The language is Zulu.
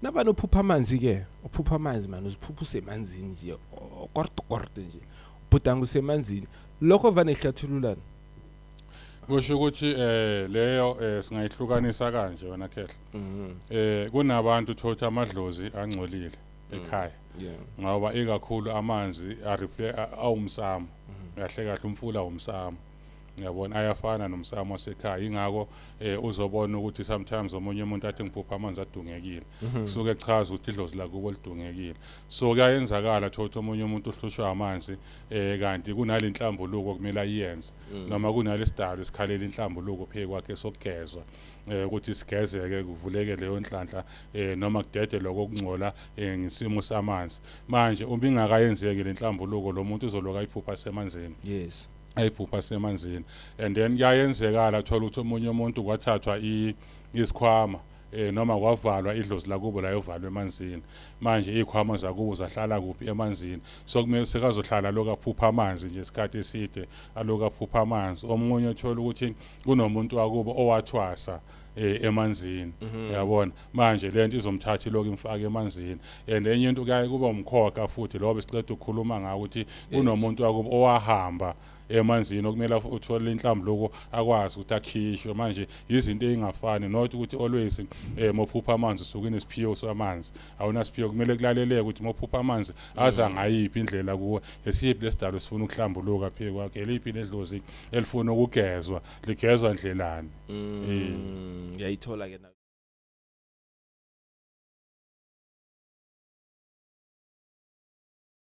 nabani uphupha amanzi ke uphupha amanzi man uziphupha usemanzini nje korto nje ubhudanga usemanzini lokho vane ihlathululana kusho ukuthi leyo singayihlukanisa kanje wena Khehla kunabantu thotha amadlozi angcolile ekhaya ngoba ikakhulu amanzi awumsamo kahle kahle umfula umsamo ngiyabona ayafana nomsamo wasekhaya ingako uzobona ukuthi sometimes omunye umuntu athi ngiphupha amanzi adungekile kusuke echaza ukuthi idlozi lakubo lidungekile so kuyayenzakala thotha omunye umuntu uhlushwa amanzi kanti kunale inhlambuluko kumele ayenze noma kunalesidalo esikhalela inhlambuluko phe kwakhe sokugezwa ukuthi sigezeke kuvuleke leyo nhlanhla noma kudede lokungcola ngesimo samanzi manje uma ingakayenzeki le nhlambuluko lo muntu uzoloka iphupha semanzini yes ayiphupha semanzini and then kuyayenzekala thola ukuthi omunye umuntu kwathathwa isikhwama noma kwavalwa idlozi lakubo la yovalwa emanzini manje ikhwama zakubo zahlala kuphi emanzini so kumele sekazohlala lokaphupha amanzi nje isikhathi eside alokaphupha amanzi omunye uthola ukuthi kunomuntu wakubo owathwasa emanzini uyabona manje lento izomthatha lokho imfaka emanzini and enye into kuyaye kuba umkhokha futhi lobo siceda ukukhuluma ngawo ukuthi kunomuntu wakubo owahamba emanzini okumele uthole inhlambuluko akwazi ukuthi akhishwe manje izinto ezingafani not ukuthi always mophupha amanzi usuke nesiphiwo samanzi awunasiphiwo kumele kulaleleke ukuthi mophupha amanzi aza ngayiphi indlela kuwe esiphi lesidalo sifuna ukuhlambuluka phe kwakhe liphi ledlozi elifuna ukugezwa ligezwa ndlelani ngiyayithola ke